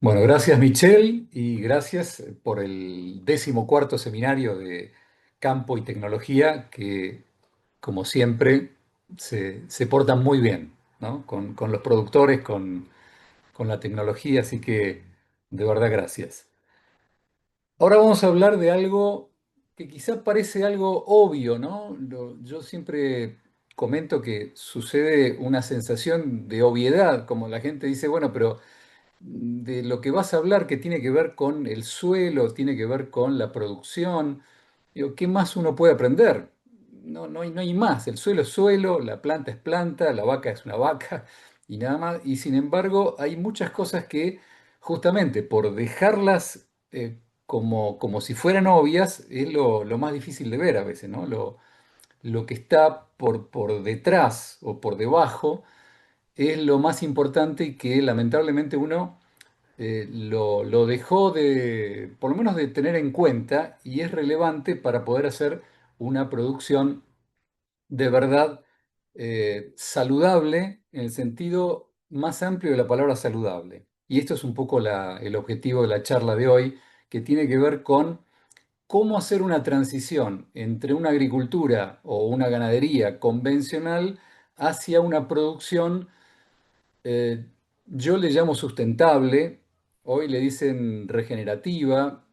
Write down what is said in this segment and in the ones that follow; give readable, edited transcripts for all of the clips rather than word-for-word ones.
Bueno, gracias Michelle y gracias por el 14º seminario de Campo y Tecnología que, como siempre, se portan muy bien, ¿no? Con los productores, con la tecnología, así que de verdad gracias. Ahora vamos a hablar de algo que quizá parece algo obvio, ¿no? Yo siempre comento que sucede una sensación de obviedad, como la gente dice, bueno, pero de lo que vas a hablar que tiene que ver con el suelo, tiene que ver con la producción. Digo, ¿qué más uno puede aprender? No hay más. El suelo es suelo, la planta es planta, la vaca es una vaca y nada más. Y sin embargo, hay muchas cosas que justamente por dejarlas como si fueran obvias es lo más difícil de ver a veces, ¿no? Lo que está por detrás o por debajo es lo más importante y que lamentablemente uno lo dejó de, por lo menos de tener en cuenta y es relevante para poder hacer una producción de verdad saludable en el sentido más amplio de la palabra saludable. Y esto es un poco el objetivo de la charla de hoy, que tiene que ver con cómo hacer una transición entre una agricultura o una ganadería convencional hacia una producción eh, yo le llamo sustentable, hoy le dicen regenerativa,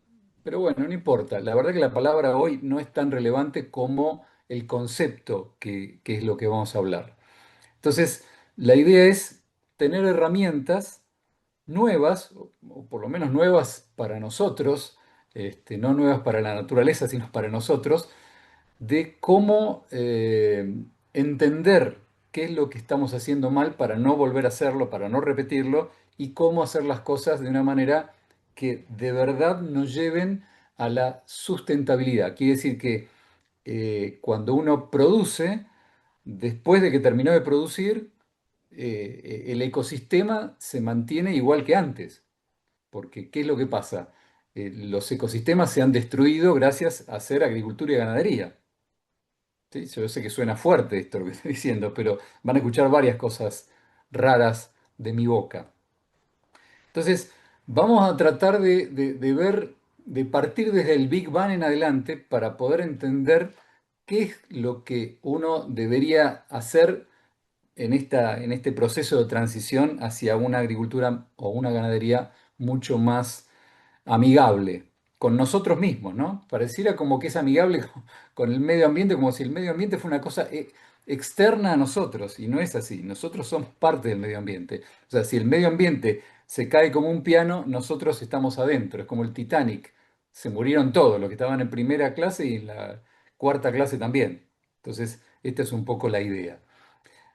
pero bueno, no importa. La verdad que la palabra hoy no es tan relevante como el concepto que es lo que vamos a hablar. Entonces, la idea es tener herramientas nuevas, o por lo menos nuevas para nosotros, no nuevas para la naturaleza, sino para nosotros, de cómo entender qué es lo que estamos haciendo mal para no volver a hacerlo, para no repetirlo, y cómo hacer las cosas de una manera que de verdad nos lleven a la sustentabilidad. Quiere decir que cuando uno produce, después de que terminó de producir, el ecosistema se mantiene igual que antes. Porque, ¿qué es lo que pasa? Los ecosistemas se han destruido gracias a hacer agricultura y ganadería. Sí, yo sé que suena fuerte esto lo que estoy diciendo, pero van a escuchar varias cosas raras de mi boca. Entonces, vamos a tratar de ver, de partir desde el Big Bang en adelante para poder entender qué es lo que uno debería hacer en este proceso de transición hacia una agricultura o una ganadería mucho más amigable con nosotros mismos, ¿no? Pareciera como que es amigable con el medio ambiente, como si el medio ambiente fuera una cosa externa a nosotros, y no es así. Nosotros somos parte del medio ambiente. O sea, si el medio ambiente se cae como un piano, nosotros estamos adentro. Es como el Titanic. Se murieron todos, los que estaban en primera clase y en la cuarta clase también. Entonces, esta es un poco la idea.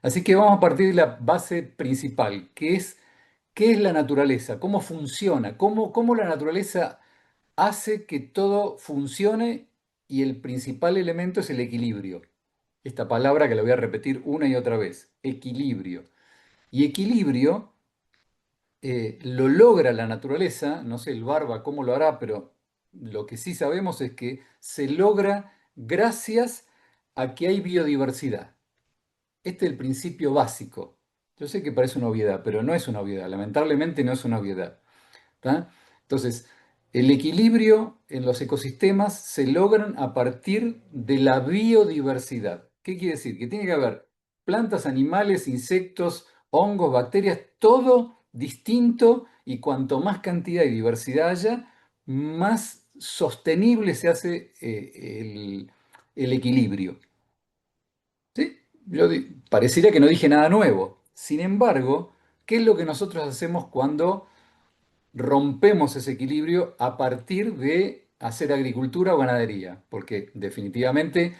Así que vamos a partir de la base principal, que es qué es la naturaleza, cómo funciona, cómo la naturaleza hace que todo funcione y el principal elemento es el equilibrio. Esta palabra que la voy a repetir una y otra vez, equilibrio. Y equilibrio lo logra la naturaleza, no sé el barba cómo lo hará, pero lo que sí sabemos es que se logra gracias a que hay biodiversidad. Este es el principio básico. Yo sé que parece una obviedad, pero no es una obviedad, lamentablemente no es una obviedad. ¿Tá? Entonces, el equilibrio en los ecosistemas se logran a partir de la biodiversidad. ¿Qué quiere decir? Que tiene que haber plantas, animales, insectos, hongos, bacterias, todo distinto y cuanto más cantidad y diversidad haya, más sostenible se hace el equilibrio. ¿Sí? Pareciera que no dije nada nuevo. Sin embargo, ¿qué es lo que nosotros hacemos cuando rompemos ese equilibrio a partir de hacer agricultura o ganadería? Porque definitivamente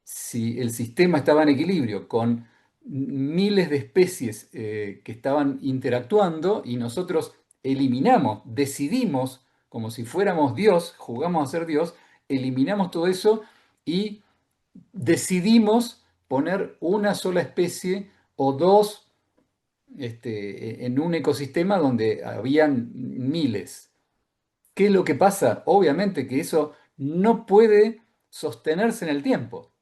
si el sistema estaba en equilibrio con miles de especies que estaban interactuando y nosotros eliminamos, decidimos, como si fuéramos Dios, jugamos a ser Dios, eliminamos todo eso y decidimos poner una sola especie o dos en un ecosistema donde habían miles. ¿Qué es lo que pasa? Obviamente que eso no puede sostenerse en el tiempo.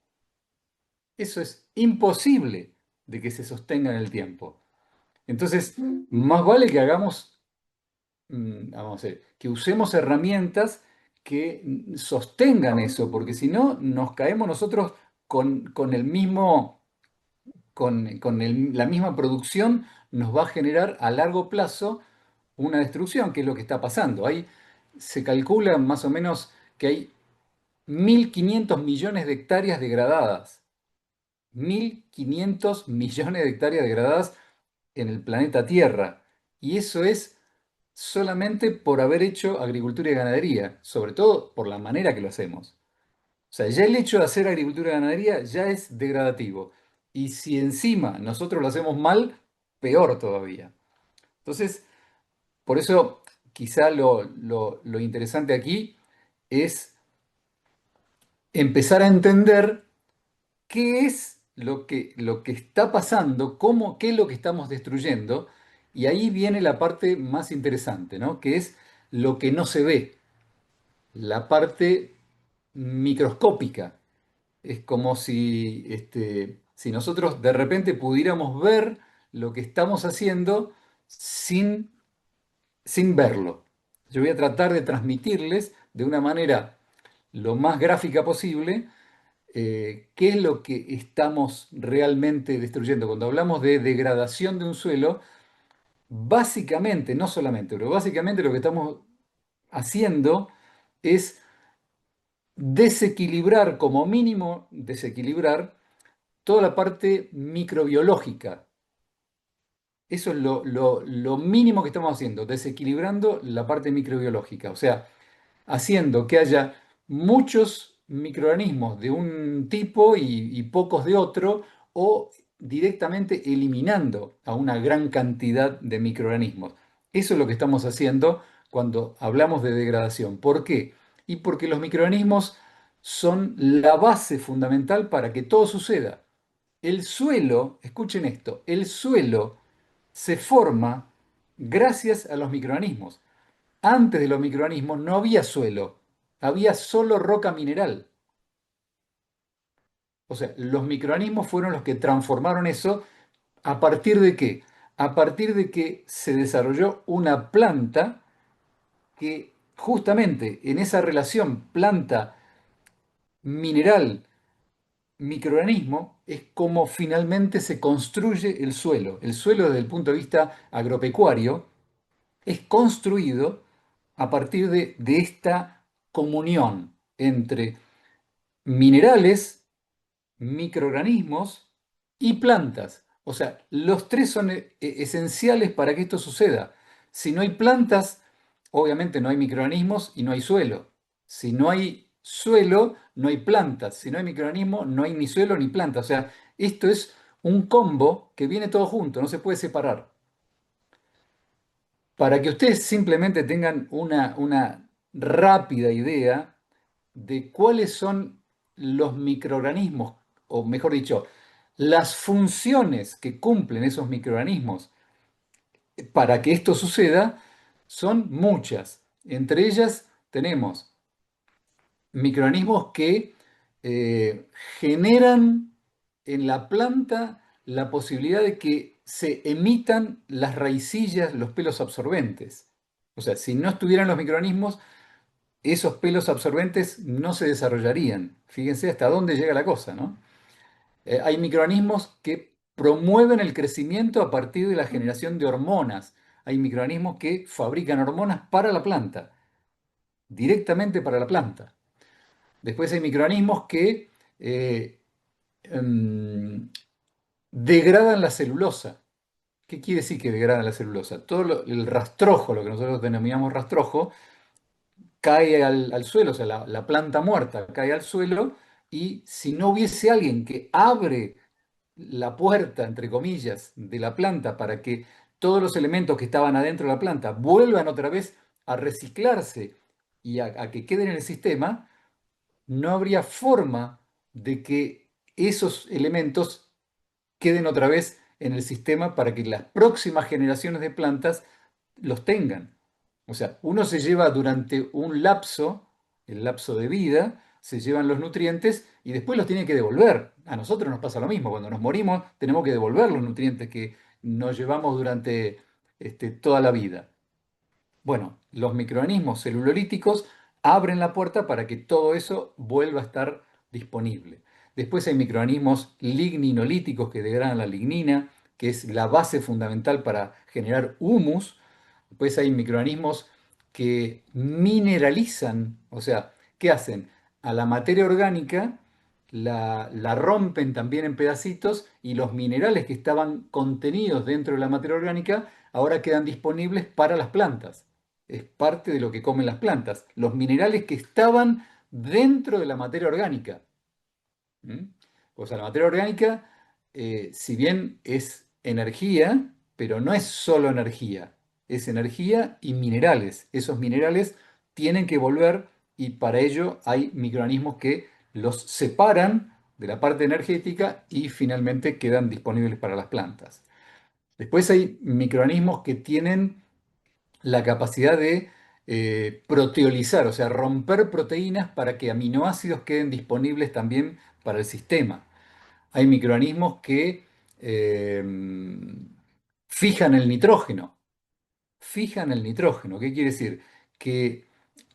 Eso es imposible de que se sostenga en el tiempo. Entonces, más vale que hagamos vamos a decir, que usemos herramientas que sostengan eso, porque si no, nos caemos nosotros con el mismo, la misma producción, nos va a generar a largo plazo una destrucción, que es lo que está pasando. Se calcula más o menos que hay 1.500 millones de hectáreas degradadas. 1.500 millones de hectáreas degradadas en el planeta Tierra. Y eso es solamente por haber hecho agricultura y ganadería, sobre todo por la manera que lo hacemos. O sea, ya el hecho de hacer agricultura y ganadería ya es degradativo. Y si encima nosotros lo hacemos mal, peor todavía. Entonces, por eso quizá lo interesante aquí es empezar a entender qué es lo que está pasando, qué es lo que estamos destruyendo, y ahí viene la parte más interesante, ¿no? Que es lo que no se ve, la parte microscópica. Es como si nosotros de repente pudiéramos ver lo que estamos haciendo sin, sin verlo. Yo voy a tratar de transmitirles de una manera lo más gráfica posible qué es lo que estamos realmente destruyendo. Cuando hablamos de degradación de un suelo, básicamente, no solamente, pero básicamente lo que estamos haciendo es desequilibrar, como mínimo, desequilibrar toda la parte microbiológica. Eso es lo mínimo que estamos haciendo, desequilibrando la parte microbiológica. O sea, haciendo que haya muchos microorganismos de un tipo y pocos de otro, o directamente eliminando a una gran cantidad de microorganismos. Eso es lo que estamos haciendo cuando hablamos de degradación. ¿Por qué? Y porque los microorganismos son la base fundamental para que todo suceda. El suelo, escuchen esto, el suelo se forma gracias a los microorganismos. Antes de los microorganismos no había suelo, había solo roca mineral. O sea, los microorganismos fueron los que transformaron eso. ¿A partir de qué? A partir de que se desarrolló una planta que justamente en esa relación planta-mineral-microorganismo es como finalmente se construye el suelo. El suelo desde el punto de vista agropecuario es construido a partir de esta comunión entre minerales, microorganismos y plantas. O sea, los tres son esenciales para que esto suceda. Si no hay plantas, obviamente no hay microorganismos y no hay suelo. Si no hay suelo, no hay plantas. Si no hay microorganismo, no hay ni suelo ni planta. O sea, esto es un combo que viene todo junto, no se puede separar. Para que ustedes simplemente tengan una rápida idea de cuáles son los microorganismos, o mejor dicho, las funciones que cumplen esos microorganismos para que esto suceda, son muchas. Entre ellas tenemos microorganismos que generan en la planta la posibilidad de que se emitan las raicillas, los pelos absorbentes. O sea, si no estuvieran los microorganismos, esos pelos absorbentes no se desarrollarían. Fíjense hasta dónde llega la cosa, ¿no? Hay microorganismos que promueven el crecimiento a partir de la generación de hormonas. Hay microorganismos que fabrican hormonas para la planta, directamente para la planta. Después hay microorganismos que eh, em, degradan la celulosa. ¿Qué quiere decir que degradan la celulosa? El rastrojo, lo que nosotros denominamos rastrojo, cae al suelo, o sea, la planta muerta cae al suelo, y si no hubiese alguien que abre la puerta, entre comillas, de la planta para que todos los elementos que estaban adentro de la planta vuelvan otra vez a reciclarse y a que queden en el sistema, no habría forma de que esos elementos queden otra vez en el sistema para que las próximas generaciones de plantas los tengan. O sea, uno se lleva durante un lapso, el lapso de vida, se llevan los nutrientes y después los tiene que devolver. A nosotros nos pasa lo mismo, cuando nos morimos tenemos que devolver los nutrientes que nos llevamos durante toda la vida. Bueno, los microorganismos celulolíticos abren la puerta para que todo eso vuelva a estar disponible. Después hay microorganismos ligninolíticos que degradan la lignina, que es la base fundamental para generar humus. Después hay microorganismos que mineralizan, o sea, ¿qué hacen? A la materia orgánica la rompen también en pedacitos y los minerales que estaban contenidos dentro de la materia orgánica ahora quedan disponibles para las plantas. Es parte de lo que comen las plantas. Los minerales que estaban dentro de la materia orgánica. ¿Mm? O sea, la materia orgánica, si bien es energía, pero no es solo energía, es energía y minerales. Esos minerales tienen que volver y para ello hay microorganismos que los separan de la parte energética y finalmente quedan disponibles para las plantas. Después hay microorganismos que tienen la capacidad de proteolizar, o sea, romper proteínas para que aminoácidos queden disponibles también para el sistema. Hay microorganismos que eh, fijan el nitrógeno. Fijan el nitrógeno. ¿Qué quiere decir? Que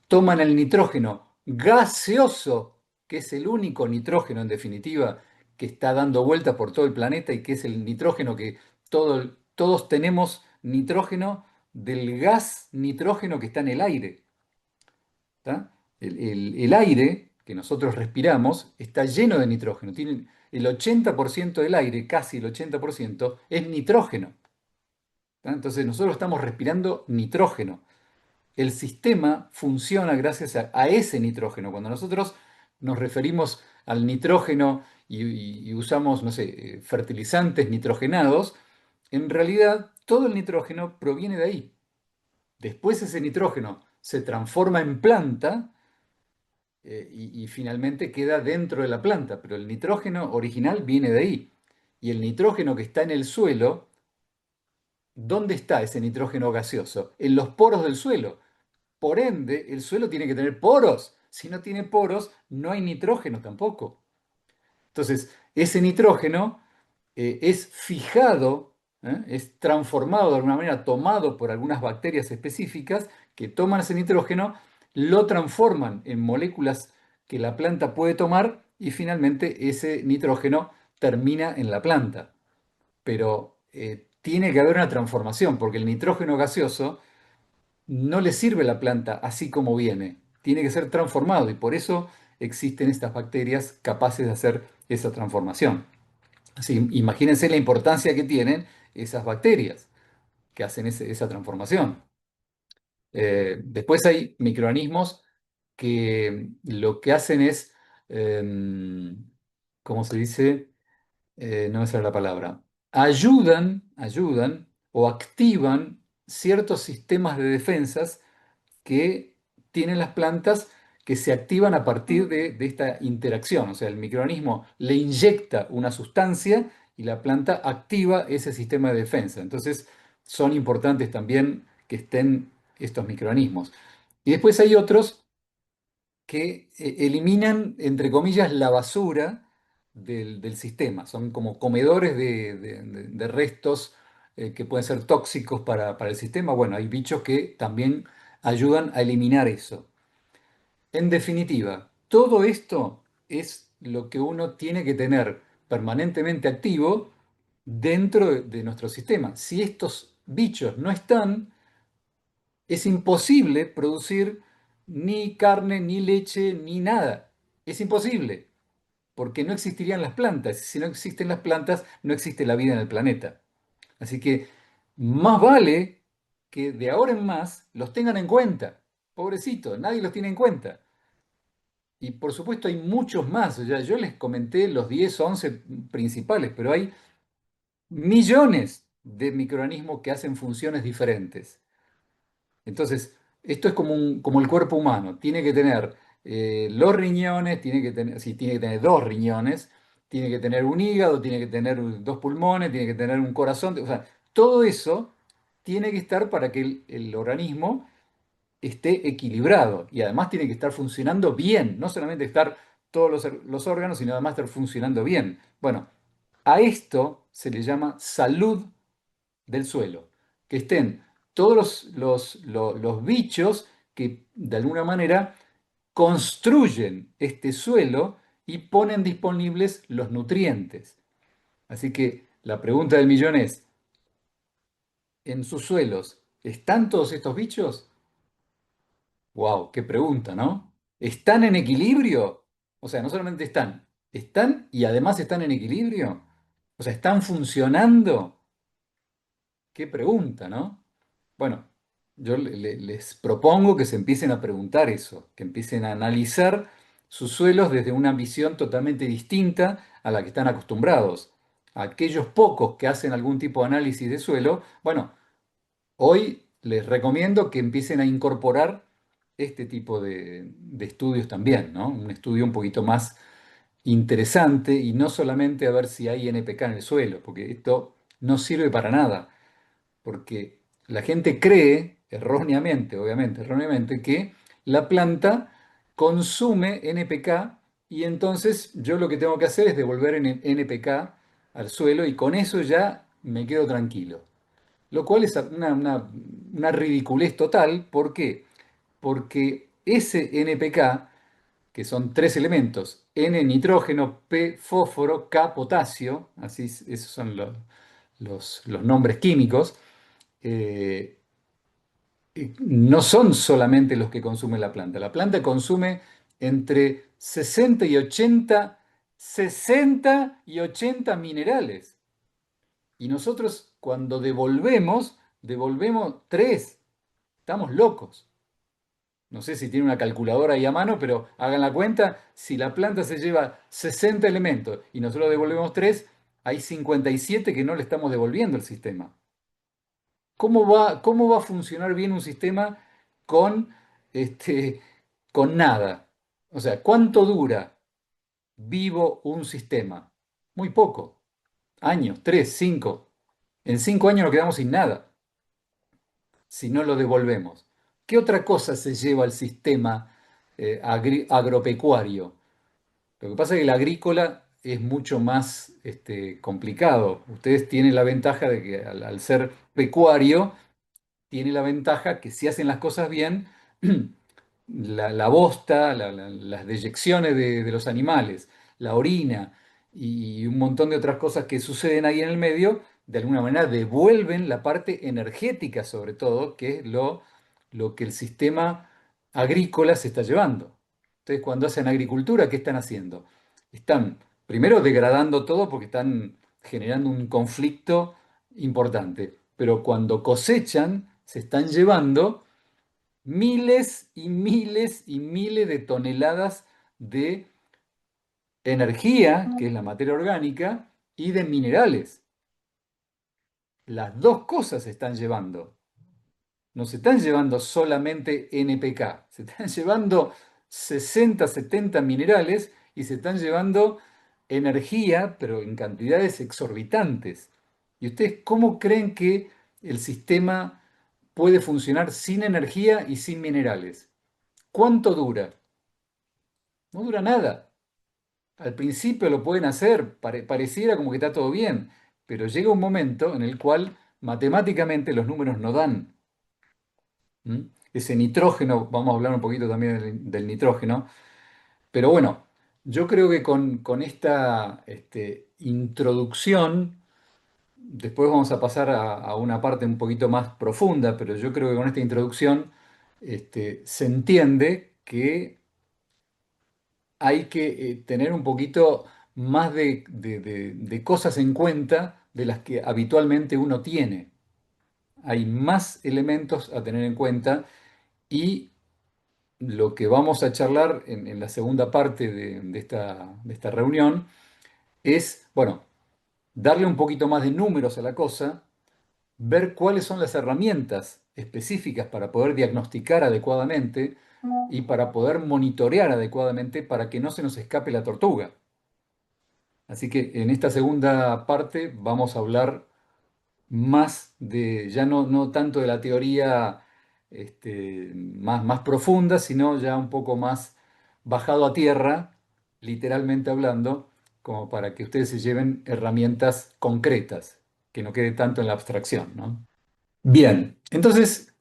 toman el nitrógeno gaseoso, que es el único nitrógeno en definitiva que está dando vuelta por todo el planeta y que es el nitrógeno que todos tenemos nitrógeno del gas nitrógeno que está en el aire. ¿Tá? El aire que nosotros respiramos está lleno de nitrógeno. El 80% del aire, casi el 80%, es nitrógeno. ¿Tá? Entonces nosotros estamos respirando nitrógeno. El sistema funciona gracias a ese nitrógeno. Cuando nosotros nos referimos al nitrógeno y usamos, no sé, fertilizantes nitrogenados, en realidad todo el nitrógeno proviene de ahí. Después ese nitrógeno se transforma en planta y finalmente queda dentro de la planta, pero el nitrógeno original viene de ahí. Y el nitrógeno que está en el suelo, ¿dónde está ese nitrógeno gaseoso? En los poros del suelo. Por ende, el suelo tiene que tener poros. Si no tiene poros, no hay nitrógeno tampoco. Entonces, ese nitrógeno es fijado, es transformado de alguna manera, tomado por algunas bacterias específicas que toman ese nitrógeno, lo transforman en moléculas que la planta puede tomar y finalmente ese nitrógeno termina en la planta. Pero tiene que haber una transformación porque el nitrógeno gaseoso no le sirve a la planta así como viene. Tiene que ser transformado y por eso existen estas bacterias capaces de hacer esa transformación. Así, imagínense la importancia que tienen esas bacterias que hacen esa transformación. Después hay microorganismos que lo que hacen es, ¿cómo se dice? No me sale la palabra. Ayudan o activan ciertos sistemas de defensas que tienen las plantas que se activan a partir de esta interacción. O sea, el microorganismo le inyecta una sustancia y la planta activa ese sistema de defensa. Entonces, son importantes también que estén estos microorganismos. Y después hay otros que eliminan, entre comillas, la basura del sistema. Son como comedores de restos que pueden ser tóxicos para el sistema. Bueno, hay bichos que también ayudan a eliminar eso. En definitiva, todo esto es lo que uno tiene que tener permanentemente activo dentro de nuestro sistema. Si estos bichos no están, es imposible producir ni carne, ni leche, ni nada. Es imposible, porque no existirían las plantas. Si no existen las plantas, no existe la vida en el planeta. Así que más vale que de ahora en más los tengan en cuenta. Pobrecito, nadie los tiene en cuenta. Y por supuesto hay muchos más. O sea, yo les comenté los 10 o 11 principales, pero hay millones de microorganismos que hacen funciones diferentes. Entonces, esto es como el cuerpo humano. Tiene que tener los riñones, tiene que tener, sí, tiene que tener dos riñones, tiene que tener un hígado, tiene que tener dos pulmones, tiene que tener un corazón. O sea, todo eso tiene que estar para que el organismo esté equilibrado y además tiene que estar funcionando bien. No solamente estar todos los órganos, sino además estar funcionando bien. Bueno, a esto se le llama salud del suelo. Que estén todos los bichos que de alguna manera construyen este suelo y ponen disponibles los nutrientes. Así que la pregunta del millón es, ¿en sus suelos están todos estos bichos? ¡Wow! ¡Qué pregunta!, ¿no? ¿Están en equilibrio? O sea, no solamente están y además están en equilibrio. O sea, ¿están funcionando? ¡Qué pregunta!, ¿no? Bueno, yo les propongo que se empiecen a preguntar eso, que empiecen a analizar sus suelos desde una visión totalmente distinta a la que están acostumbrados. Aquellos pocos que hacen algún tipo de análisis de suelo, bueno, hoy les recomiendo que empiecen a incorporar este tipo de estudios también, ¿no? Un estudio un poquito más interesante y no solamente a ver si hay NPK en el suelo, porque esto no sirve para nada, porque la gente cree, erróneamente, obviamente, erróneamente, que la planta consume NPK y entonces yo lo que tengo que hacer es devolver NPK al suelo y con eso ya me quedo tranquilo. Lo cual es una ridiculez total. ¿Por qué? Porque ese NPK, que son tres elementos, N nitrógeno, P fósforo, K potasio, así esos son los nombres químicos, eh, no son solamente los que consume la planta. La planta consume entre 60 y 80 minerales. Y nosotros cuando devolvemos tres. Estamos locos. No sé si tiene una calculadora ahí a mano, pero hagan la cuenta. Si la planta se lleva 60 elementos y nosotros devolvemos 3, hay 57 que no le estamos devolviendo al sistema. ¿Cómo va a funcionar bien un sistema con, este, con nada? O sea, ¿cuánto dura vivo un sistema? Muy poco. Años, 3, 5. En 5 años nos quedamos sin nada si no lo devolvemos. ¿Qué otra cosa se lleva al sistema agropecuario? Lo que pasa es que el agrícola es mucho más complicado. Ustedes tienen la ventaja de que al ser pecuario, tiene la ventaja que si hacen las cosas bien, la bosta, las deyecciones de los animales, la orina y un montón de otras cosas que suceden ahí en el medio, de alguna manera devuelven la parte energética sobre todo, que es lo que el sistema agrícola se está llevando. Entonces, cuando hacen agricultura, ¿qué están haciendo? Están primero degradando todo porque están generando un conflicto importante, pero cuando cosechan, se están llevando miles y miles y miles de toneladas de energía, que es la materia orgánica, y de minerales. Las dos cosas se están llevando. No se están llevando solamente NPK, se están llevando 60, 70 minerales y se están llevando energía, pero en cantidades exorbitantes. ¿Y ustedes cómo creen que el sistema puede funcionar sin energía y sin minerales? ¿Cuánto dura? No dura nada. Al principio lo pueden hacer, pareciera como que está todo bien, pero llega un momento en el cual matemáticamente los números no dan. ¿Mm? Ese nitrógeno, vamos a hablar un poquito también del nitrógeno, pero bueno, yo creo que con esta introducción, después vamos a pasar a una parte un poquito más profunda, pero yo creo que con esta introducción se entiende que hay que tener un poquito más de cosas en cuenta de las que habitualmente uno tiene. Hay más elementos a tener en cuenta y lo que vamos a charlar en la segunda parte de esta reunión es, bueno, darle un poquito más de números a la cosa, ver cuáles son las herramientas específicas para poder diagnosticar adecuadamente y para poder monitorear adecuadamente para que no se nos escape la tortuga. Así que en esta segunda parte vamos a hablar más ya no tanto de la teoría más profunda, sino ya un poco más bajado a tierra, literalmente hablando, como para que ustedes se lleven herramientas concretas, que no quede tanto en la abstracción, ¿no? Bien, entonces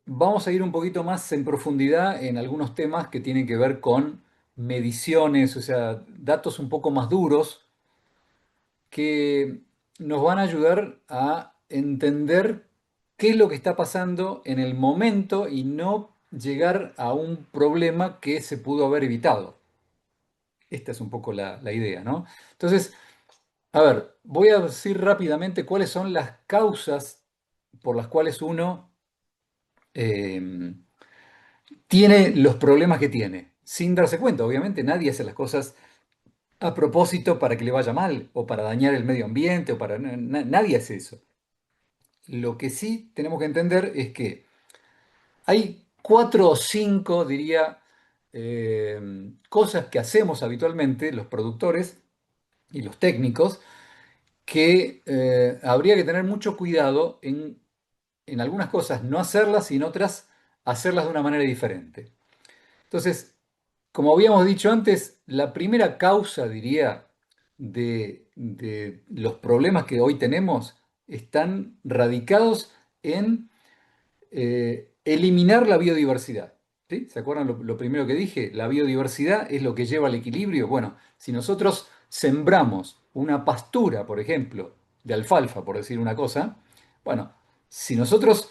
vamos a ir un poquito más en profundidad en algunos temas que tienen que ver con mediciones, o sea, datos un poco más duros que nos van a ayudar a entender qué es lo que está pasando en el momento y no llegar a un problema que se pudo haber evitado. Esta es un poco la idea, ¿no? Entonces, a ver, voy a decir rápidamente cuáles son las causas por las cuales uno eh, tiene los problemas que tiene, sin darse cuenta. Obviamente nadie hace las cosas a propósito para que le vaya mal, o para dañar el medio ambiente, o para... nadie hace eso. Lo que sí tenemos que entender es que hay cuatro o cinco, diría, cosas que hacemos habitualmente los productores y los técnicos que habría que tener mucho cuidado en algunas cosas no hacerlas y en otras hacerlas de una manera diferente. Entonces, como habíamos dicho antes, la primera causa, diría, de los problemas que hoy tenemos están radicados en eliminar la biodiversidad. ¿Sí? ¿Se acuerdan lo primero que dije? La biodiversidad es lo que lleva al equilibrio. Bueno, si nosotros sembramos una pastura, por ejemplo, de alfalfa, por decir una cosa, bueno, si nosotros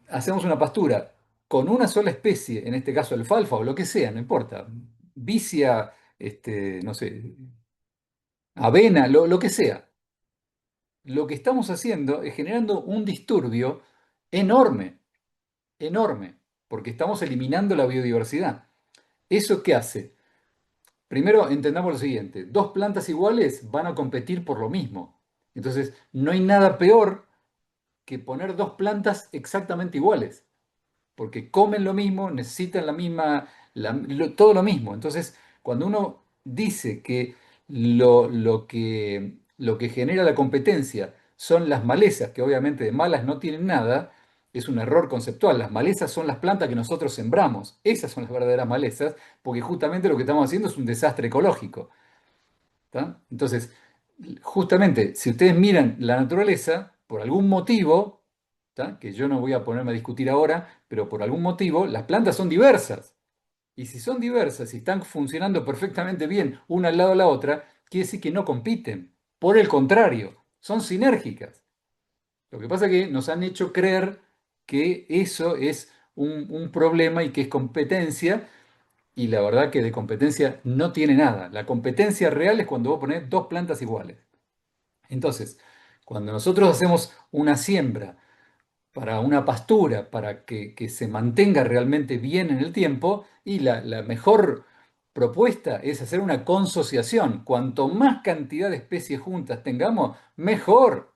hacemos una pastura con una sola especie, en este caso alfalfa o lo que sea, no importa, vicia, no sé, avena, lo que sea, lo que estamos haciendo es generando un disturbio enorme, enorme, porque estamos eliminando la biodiversidad. ¿Eso qué hace? Primero entendamos lo siguiente, dos plantas iguales van a competir por lo mismo. Entonces, no hay nada peor que poner dos plantas exactamente iguales, porque comen lo mismo, necesitan la misma, todo lo mismo. Entonces, cuando uno dice que lo que genera la competencia son las malezas, que obviamente de malas no tienen nada, es un error conceptual. Las malezas son las plantas que nosotros sembramos. Esas son las verdaderas malezas, porque justamente lo que estamos haciendo es un desastre ecológico. ¿Tá? Entonces, justamente, si ustedes miran la naturaleza, por algún motivo, ¿tá? Que yo no voy a ponerme a discutir ahora, pero por algún motivo, las plantas son diversas. Y si son diversas y están funcionando perfectamente bien una al lado de la otra, quiere decir que no compiten. Por el contrario, son sinérgicas. Lo que pasa es que nos han hecho creer que eso es un problema y que es competencia, y la verdad que de competencia no tiene nada. La competencia real es cuando vos ponés dos plantas iguales. Entonces, cuando nosotros hacemos una siembra para una pastura, para que se mantenga realmente bien en el tiempo, y la mejor propuesta es hacer una consociación. Cuanto más cantidad de especies juntas tengamos, mejor.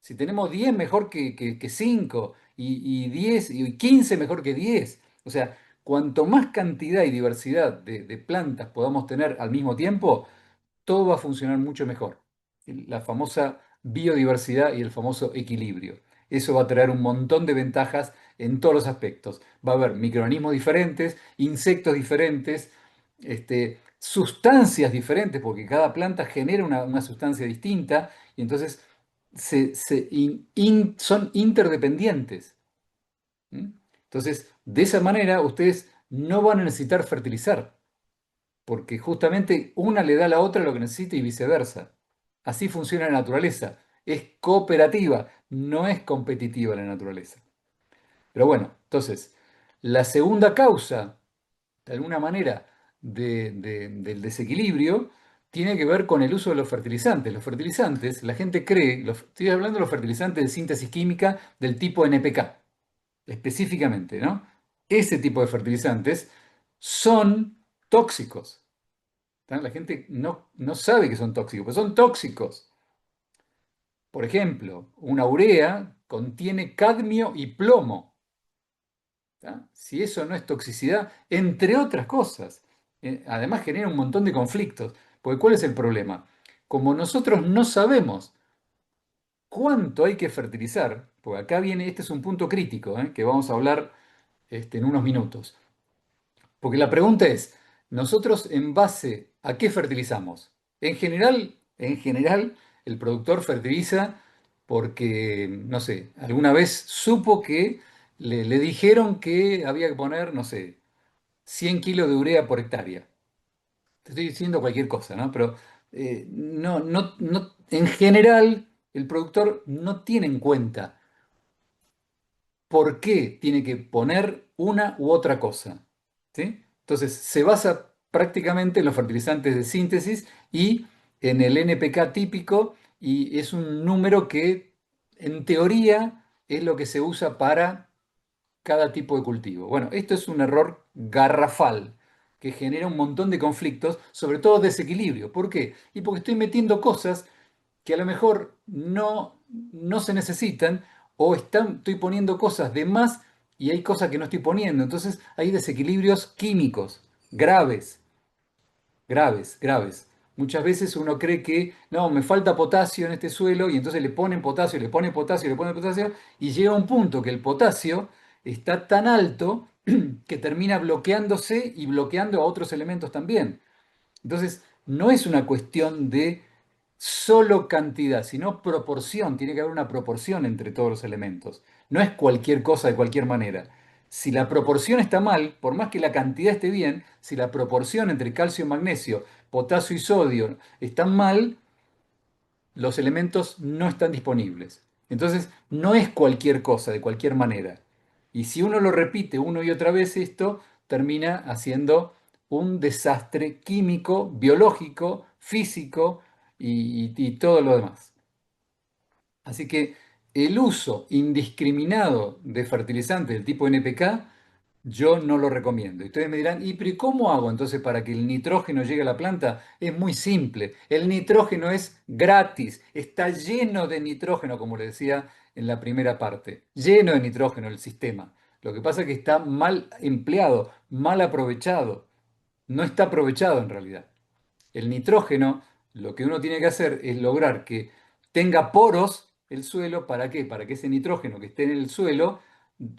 Si tenemos 10 mejor que 5 y 10 y 15 mejor que 10. O sea, cuanto más cantidad y diversidad de plantas podamos tener al mismo tiempo, todo va a funcionar mucho mejor. La famosa biodiversidad y el famoso equilibrio. Eso va a traer un montón de ventajas en todos los aspectos. Va a haber microorganismos diferentes, insectos diferentes, sustancias diferentes, porque cada planta genera una sustancia distinta y entonces son interdependientes. ¿Mm? Entonces, de esa manera ustedes no van a necesitar fertilizar porque justamente una le da a la otra lo que necesita y viceversa. Así funciona la naturaleza. Es cooperativa, no es competitiva la naturaleza. Pero bueno, entonces, la segunda causa, de alguna manera, del desequilibrio tiene que ver con el uso de los fertilizantes. Los fertilizantes, la gente cree, estoy hablando de los fertilizantes de síntesis química del tipo NPK, específicamente, ¿no? Ese tipo de fertilizantes son tóxicos. La gente no sabe que son tóxicos, pero son tóxicos. Por ejemplo, una urea contiene cadmio y plomo. ¿Tá? Si eso no es toxicidad, entre otras cosas, además genera un montón de conflictos. Porque ¿cuál es el problema? Como nosotros no sabemos cuánto hay que fertilizar, porque acá viene, este es un punto crítico, que vamos a hablar en unos minutos. Porque la pregunta es, ¿nosotros en base a qué fertilizamos? En general, el productor fertiliza porque, no sé, alguna vez supo que le dijeron que había que poner, no sé, 100 kilos de urea por hectárea. Te estoy diciendo cualquier cosa, ¿no? Pero en general el productor no tiene en cuenta por qué tiene que poner una u otra cosa, ¿sí? Entonces se basa prácticamente en los fertilizantes de síntesis y en el NPK típico, y es un número que en teoría es lo que se usa para cada tipo de cultivo. Bueno, esto es un error garrafal que genera un montón de conflictos, sobre todo desequilibrio. ¿Por qué? Y porque estoy metiendo cosas que a lo mejor no se necesitan, o estoy poniendo cosas de más y hay cosas que no estoy poniendo. Entonces hay desequilibrios químicos graves, graves, graves. Muchas veces uno cree que no, me falta potasio en este suelo y entonces le ponen potasio, le ponen potasio, le ponen potasio y llega un punto que el potasio está tan alto que termina bloqueándose y bloqueando a otros elementos también. Entonces, no es una cuestión de solo cantidad, sino proporción. Tiene que haber una proporción entre todos los elementos. No es cualquier cosa de cualquier manera. Si la proporción está mal, por más que la cantidad esté bien, si la proporción entre calcio y magnesio, potasio y sodio están mal, los elementos no están disponibles. Entonces, no es cualquier cosa de cualquier manera. Y si uno lo repite una y otra vez, esto termina haciendo un desastre químico, biológico, físico y todo lo demás. Así que el uso indiscriminado de fertilizantes del tipo NPK, yo no lo recomiendo. Y ustedes me dirán, ¿y pero ¿y cómo hago entonces para que el nitrógeno llegue a la planta? Es muy simple. El nitrógeno es gratis, está lleno de nitrógeno, como le decía en la primera parte. Lleno de nitrógeno el sistema. Lo que pasa es que está mal empleado, mal aprovechado. No está aprovechado en realidad. El nitrógeno, lo que uno tiene que hacer es lograr que tenga poros el suelo. ¿Para qué? Para que ese nitrógeno que esté en el suelo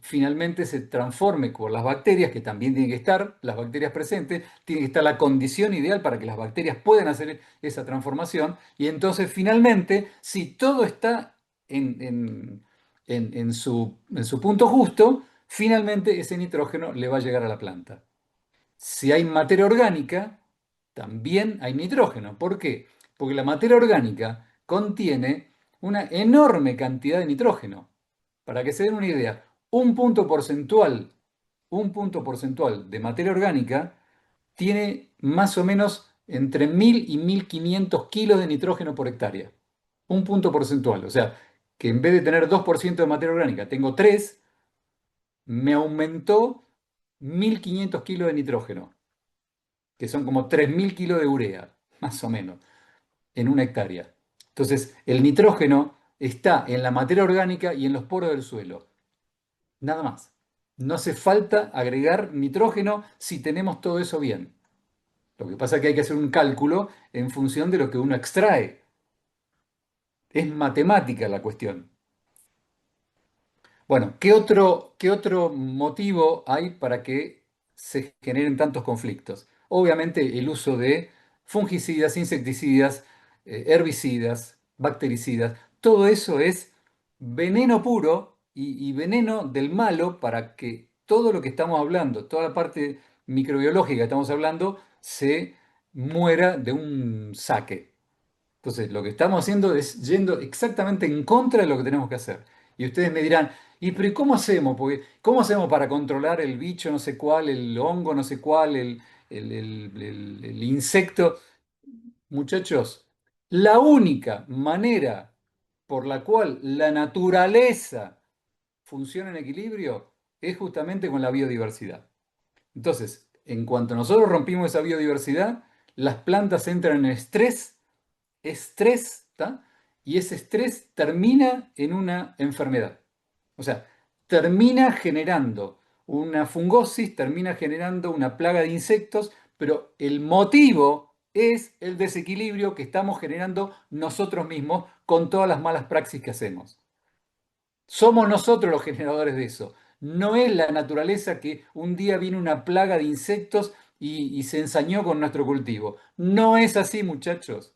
finalmente se transforme con las bacterias, que también tienen que estar, las bacterias presentes, tiene que estar la condición ideal para que las bacterias puedan hacer esa transformación. Y entonces finalmente, si todo está en su punto justo, finalmente ese nitrógeno le va a llegar a la planta. Si hay materia orgánica, también hay nitrógeno. ¿Por qué? Porque la materia orgánica contiene una enorme cantidad de nitrógeno. Para que se den una idea, un punto porcentual de materia orgánica tiene más o menos entre 1000 y 1500 kilos de nitrógeno por hectárea. Un punto porcentual. O sea, que en vez de tener 2% de materia orgánica, tengo 3, me aumentó 1500 kilos de nitrógeno, que son como 3000 kilos de urea, más o menos, en una hectárea. Entonces, el nitrógeno está en la materia orgánica y en los poros del suelo. Nada más. No hace falta agregar nitrógeno si tenemos todo eso bien. Lo que pasa es que hay que hacer un cálculo en función de lo que uno extrae. Es matemática la cuestión. Bueno, ¿qué otro motivo hay para que se generen tantos conflictos? Obviamente el uso de fungicidas, insecticidas, herbicidas, bactericidas, todo eso es veneno puro y veneno del malo para que todo lo que estamos hablando, toda la parte microbiológica que estamos hablando, se muera de un saque. Entonces, lo que estamos haciendo es yendo exactamente en contra de lo que tenemos que hacer. Y ustedes me dirán, ¿y pero ¿y cómo hacemos? Porque, ¿cómo hacemos para controlar el bicho no sé cuál, el hongo no sé cuál, el insecto? Muchachos, la única manera por la cual la naturaleza funciona en equilibrio es justamente con la biodiversidad. Entonces, en cuanto nosotros rompimos esa biodiversidad, las plantas entran en estrés, ¿tá? Y ese estrés termina en una enfermedad. O sea, termina generando una fungosis, termina generando una plaga de insectos, pero el motivo es el desequilibrio que estamos generando nosotros mismos con todas las malas praxis que hacemos. Somos nosotros los generadores de eso. No es la naturaleza que un día viene una plaga de insectos y se ensañó con nuestro cultivo. No es así, muchachos.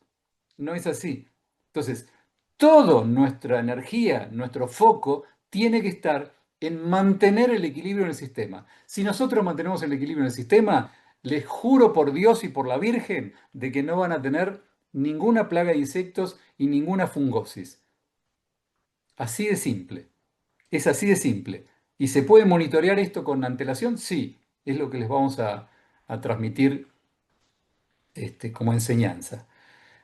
No es así. Entonces, toda nuestra energía, nuestro foco, tiene que estar en mantener el equilibrio en el sistema. Si nosotros mantenemos el equilibrio en el sistema, les juro por Dios y por la Virgen de que no van a tener ninguna plaga de insectos y ninguna fungosis. Así de simple. Es así de simple. ¿Y se puede monitorear esto con antelación? Sí, es lo que les vamos a transmitir como enseñanza.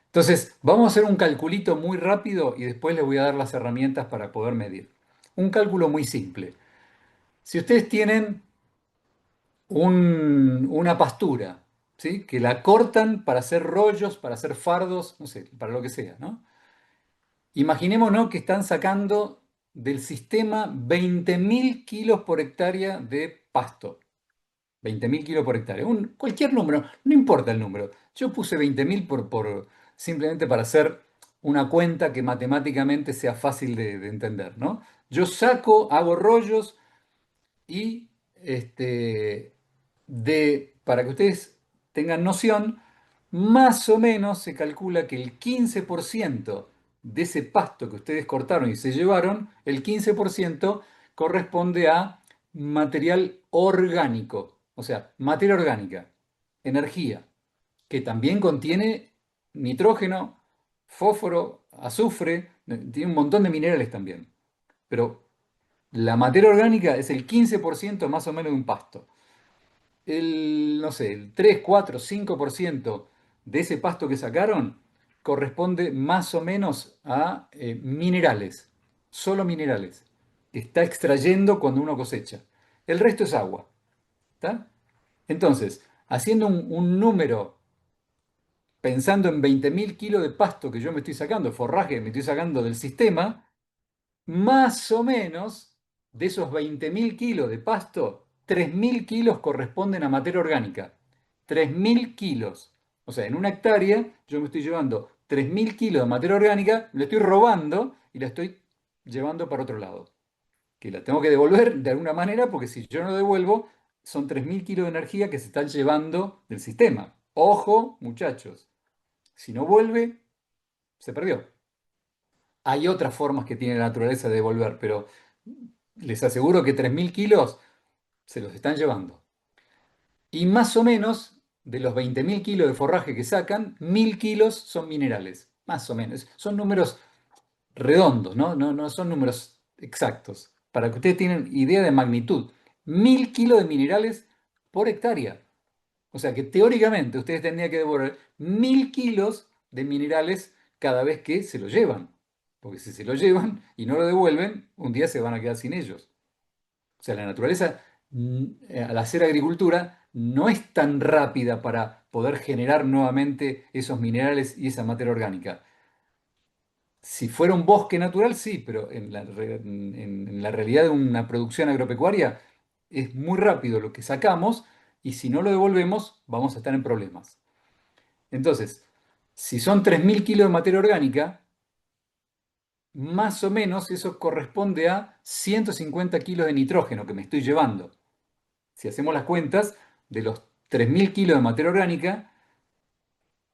Entonces, vamos a hacer un calculito muy rápido y después les voy a dar las herramientas para poder medir. Un cálculo muy simple. Si ustedes tienen una pastura, ¿sí? Que la cortan para hacer rollos, para hacer fardos, no sé, para lo que sea, ¿no? Imaginémonos que están sacando del sistema 20.000 kilos por hectárea de pasto. 20.000 kilos por hectárea. Cualquier número, no importa el número. Yo puse 20.000 simplemente para hacer una cuenta que matemáticamente sea fácil de entender, ¿no? Yo saco, hago rollos y para que ustedes tengan noción, más o menos se calcula que el 15% de ese pasto que ustedes cortaron y se llevaron, el 15% corresponde a material orgánico, o sea, materia orgánica, energía, que también contiene nitrógeno, fósforo, azufre, tiene un montón de minerales también. Pero la materia orgánica es el 15% más o menos de un pasto. No sé, el 3, 4, 5% de ese pasto que sacaron corresponde más o menos a minerales, solo minerales, que está extrayendo cuando uno cosecha. El resto es agua. ¿Está? Entonces, haciendo un número, pensando en 20.000 kilos de pasto que yo me estoy sacando, forraje que me estoy sacando del sistema, más o menos, de esos 20.000 kilos de pasto, 3.000 kilos corresponden a materia orgánica. 3.000 kilos. O sea, en una hectárea yo me estoy llevando 3.000 kilos de materia orgánica, la estoy robando y la estoy llevando para otro lado. Que la tengo que devolver de alguna manera porque si yo no devuelvo, son 3.000 kilos de energía que se están llevando del sistema. Ojo, muchachos, si no vuelve, se perdió. Hay otras formas que tiene la naturaleza de devolver, pero les aseguro que 3.000 kilos se los están llevando. Y más o menos, de los 20.000 kilos de forraje que sacan, 1.000 kilos son minerales. Más o menos. Son números redondos, ¿no? No son números exactos. Para que ustedes tengan idea de magnitud. 1.000 kilos de minerales por hectárea. O sea que teóricamente ustedes tendrían que devolver 1.000 kilos de minerales cada vez que se lo llevan. Porque si se lo llevan y no lo devuelven, un día se van a quedar sin ellos. O sea, la naturaleza, al hacer agricultura, no es tan rápida para poder generar nuevamente esos minerales y esa materia orgánica. Si fuera un bosque natural, sí, pero en la realidad de una producción agropecuaria es muy rápido lo que sacamos y si no lo devolvemos vamos a estar en problemas. Entonces, si son 3.000 kilos de materia orgánica, más o menos eso corresponde a 150 kilos de nitrógeno que me estoy llevando. Si hacemos las cuentas, de los 3.000 kilos de materia orgánica,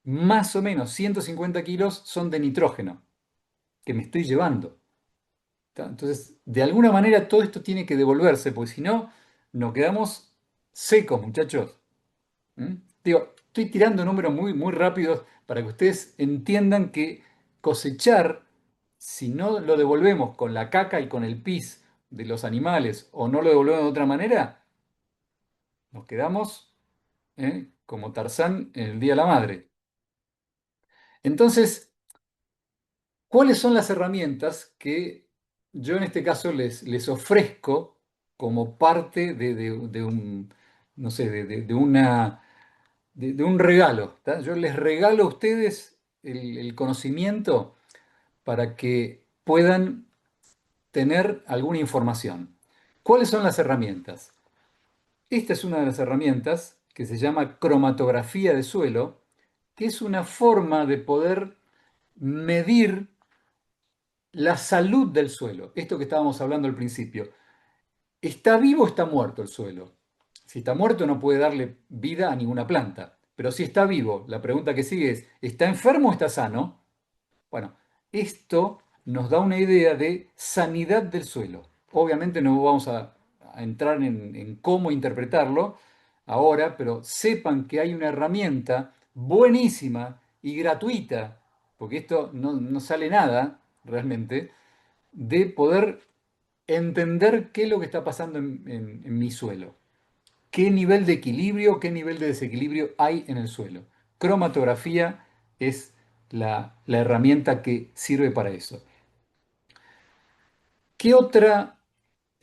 más o menos 150 kilos son de nitrógeno que me estoy llevando. Entonces, de alguna manera todo esto tiene que devolverse, porque si no, nos quedamos secos, muchachos. ¿Mm? Digo, estoy tirando números muy, muy rápidos para que ustedes entiendan que cosechar, si no lo devolvemos con la caca y con el pis de los animales o no lo devolvemos de otra manera, nos quedamos como Tarzán en el Día de la Madre. Entonces, ¿cuáles son las herramientas que yo en este caso les ofrezco como parte de un, no sé, de un regalo? ¿Tá? Yo les regalo a ustedes el conocimiento para que puedan tener alguna información. ¿Cuáles son las herramientas? Esta es una de las herramientas que se llama cromatografía de suelo, que es una forma de poder medir la salud del suelo. Esto que estábamos hablando al principio. ¿Está vivo o está muerto el suelo? Si está muerto no puede darle vida a ninguna planta. Pero si está vivo, la pregunta que sigue es, ¿está enfermo o está sano? Bueno, esto nos da una idea de sanidad del suelo. Obviamente no vamos a entrar en cómo interpretarlo ahora, pero sepan que hay una herramienta buenísima y gratuita, porque esto no sale nada realmente, de poder entender qué es lo que está pasando en mi suelo, qué nivel de equilibrio, qué nivel de desequilibrio hay en el suelo. Cromatografía es la herramienta que sirve para eso. ¿Qué otra,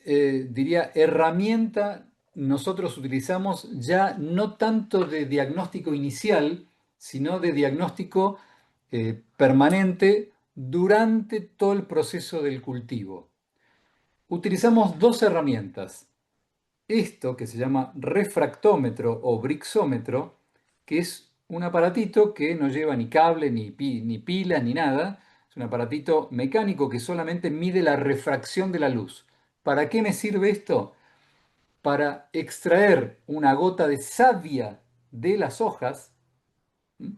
diría, herramienta nosotros utilizamos ya no tanto de diagnóstico inicial, sino de diagnóstico permanente durante todo el proceso del cultivo? Utilizamos dos herramientas. Esto que se llama refractómetro o brixómetro, que es un aparatito que no lleva ni cable, ni pilas, ni nada. Es un aparatito mecánico que solamente mide la refracción de la luz. ¿Para qué me sirve esto? Para extraer una gota de savia de las hojas,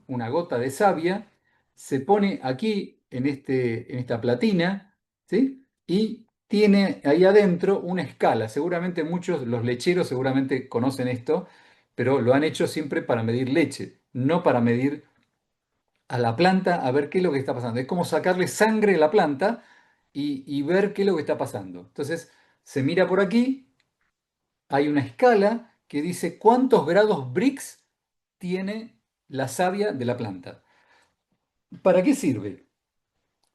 una gota de savia, se pone aquí en esta platina, ¿sí? Y tiene ahí adentro una escala. Seguramente muchos, los lecheros seguramente conocen esto, pero lo han hecho siempre para medir leche, no para medir a la planta a ver qué es lo que está pasando. Es como sacarle sangre a la planta y ver qué es lo que está pasando. Entonces, se mira por aquí, hay una escala que dice cuántos grados Brix tiene la savia de la planta. ¿Para qué sirve?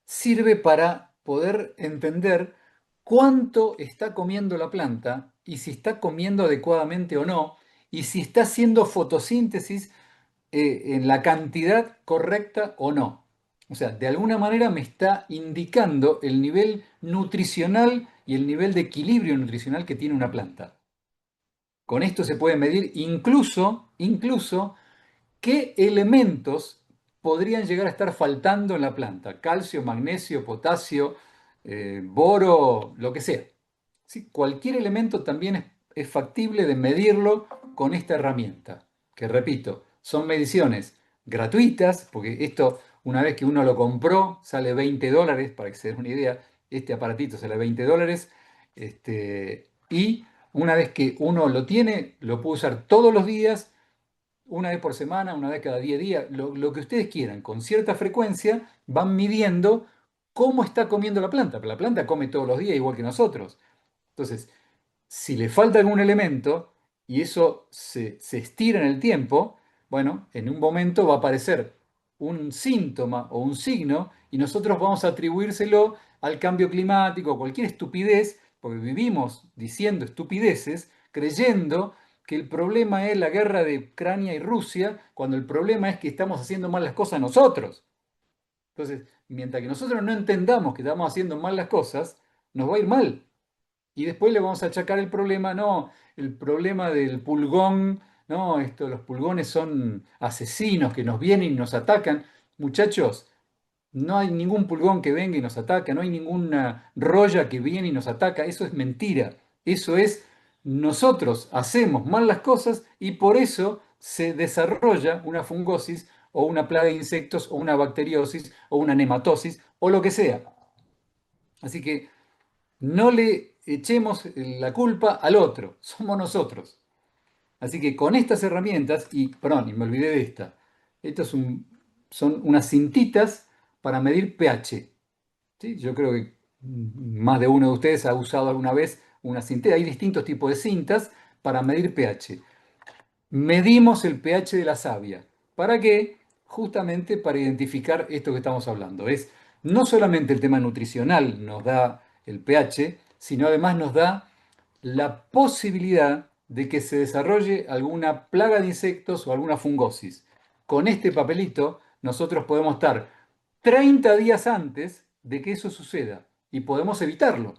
Sirve para poder entender cuánto está comiendo la planta y si está comiendo adecuadamente o no, y si está haciendo fotosíntesis en la cantidad correcta o no. O sea, de alguna manera me está indicando el nivel nutricional y el nivel de equilibrio nutricional que tiene una planta. Con esto se puede medir incluso ¿qué elementos podrían llegar a estar faltando en la planta? Calcio, magnesio, potasio, boro, lo que sea. ¿Sí? Cualquier elemento también es factible de medirlo con esta herramienta, que repito, son mediciones gratuitas, porque esto una vez que uno lo compró sale $20, para que se den una idea, este aparatito sale $20, y una vez que uno lo tiene, lo puede usar todos los días, una vez por semana, una vez cada 10 días, lo que ustedes quieran, con cierta frecuencia, van midiendo cómo está comiendo la planta, pero la planta come todos los días igual que nosotros. Entonces, si le falta algún elemento y eso se estira en el tiempo, bueno, en un momento va a aparecer un síntoma o un signo y nosotros vamos a atribuírselo al cambio climático, cualquier estupidez, porque vivimos diciendo estupideces, creyendo que el problema es la guerra de Ucrania y Rusia, cuando el problema es que estamos haciendo mal las cosas nosotros. Entonces, mientras que nosotros no entendamos que estamos haciendo mal las cosas, nos va a ir mal. Y después le vamos a achacar el problema, no, el problema del pulgón, no, los pulgones son asesinos que nos vienen y nos atacan. Muchachos, no hay ningún pulgón que venga y nos ataca, no hay ninguna roya que viene y nos ataca, eso es mentira. Eso es, nosotros hacemos mal las cosas y por eso se desarrolla una fungosis o una plaga de insectos o una bacteriosis o una nematosis o lo que sea. Así que no le echemos la culpa al otro, somos nosotros. Así que con estas herramientas, y perdón, y me olvidé de esta, estas son unas cintitas para medir pH. ¿Sí? Yo creo que más de uno de ustedes ha usado alguna vez una cinta. Hay distintos tipos de cintas para medir pH. Medimos el pH de la savia. ¿Para qué? Justamente para identificar esto que estamos hablando. Es no solamente el tema nutricional nos da el pH, sino además nos da la posibilidad de que se desarrolle alguna plaga de insectos o alguna fungosis. Con este papelito nosotros podemos estar 30 días antes de que eso suceda y podemos evitarlo.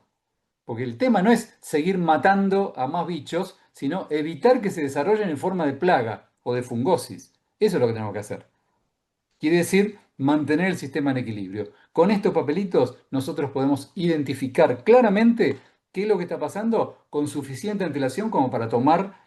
Porque el tema no es seguir matando a más bichos, sino evitar que se desarrollen en forma de plaga o de fungosis. Eso es lo que tenemos que hacer. Quiere decir mantener el sistema en equilibrio. Con estos papelitos nosotros podemos identificar claramente qué es lo que está pasando con suficiente antelación como para tomar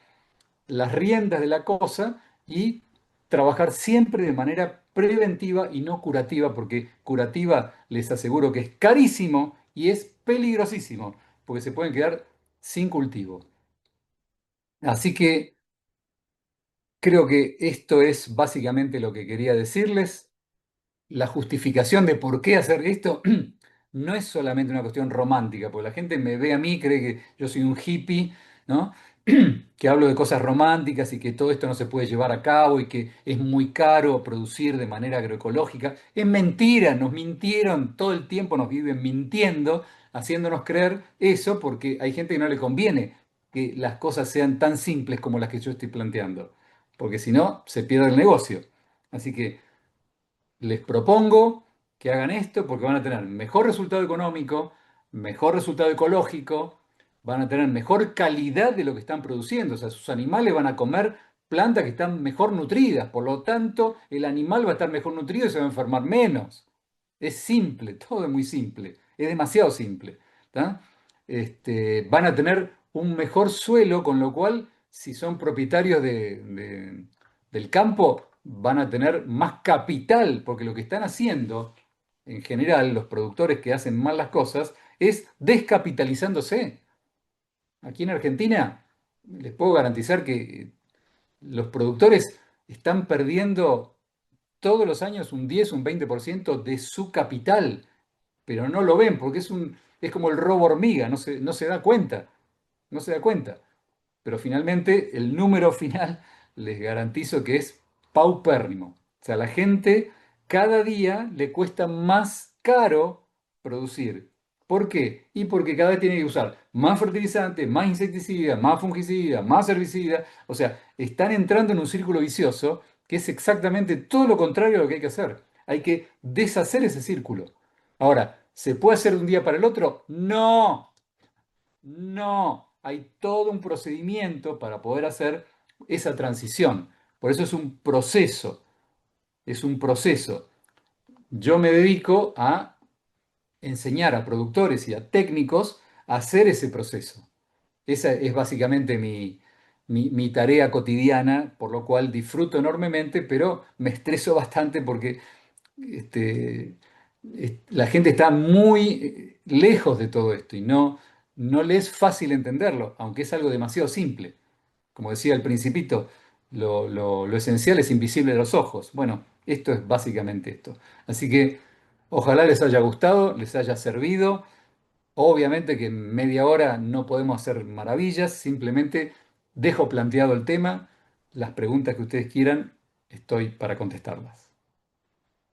las riendas de la cosa y trabajar siempre de manera preventiva y no curativa, porque curativa les aseguro que es carísimo y es peligrosísimo, porque se pueden quedar sin cultivo. Así que creo que esto es básicamente lo que quería decirles. La justificación de por qué hacer esto no es solamente una cuestión romántica, porque la gente me ve a mí, cree que yo soy un hippie, ¿no? Que hablo de cosas románticas y que todo esto no se puede llevar a cabo y que es muy caro producir de manera agroecológica. Es mentira, nos mintieron, todo el tiempo nos viven mintiendo, haciéndonos creer eso, porque hay gente que no le conviene que las cosas sean tan simples como las que yo estoy planteando, porque si no, se pierde el negocio. Así que les propongo que hagan esto porque van a tener mejor resultado económico, mejor resultado ecológico, van a tener mejor calidad de lo que están produciendo. O sea, sus animales van a comer plantas que están mejor nutridas. Por lo tanto, el animal va a estar mejor nutrido y se va a enfermar menos. Es simple, todo es muy simple. Es demasiado simple. ¿Tá? Van a tener un mejor suelo, con lo cual, si son propietarios del campo, van a tener más capital, porque lo que están haciendo, en general, los productores que hacen mal las cosas, es descapitalizándose. Aquí en Argentina, les puedo garantizar que los productores están perdiendo todos los años un 10, un 20% de su capital, pero no lo ven porque es como el robo hormiga, no se da cuenta, no se da cuenta. Pero finalmente el número final les garantizo que es paupérrimo. O sea, a la gente cada día le cuesta más caro producir. ¿Por qué? Y porque cada vez tiene que usar más fertilizante, más insecticida, más fungicida, más herbicida. O sea, están entrando en un círculo vicioso que es exactamente todo lo contrario a lo que hay que hacer. Hay que deshacer ese círculo. Ahora, ¿se puede hacer de un día para el otro? No. No, hay todo un procedimiento para poder hacer esa transición. Por eso es un proceso, es un proceso. Yo me dedico a enseñar a productores y a técnicos a hacer ese proceso. Esa es básicamente mi tarea cotidiana, por lo cual disfruto enormemente, pero me estreso bastante porque este, la gente está muy lejos de todo esto y no le es fácil entenderlo, aunque es algo demasiado simple. Como decía el Principito, lo esencial es invisible a los ojos. Bueno, esto es básicamente esto. Así que ojalá les haya gustado, les haya servido. Obviamente que en media hora no podemos hacer maravillas, simplemente dejo planteado el tema, las preguntas que ustedes quieran, estoy para contestarlas.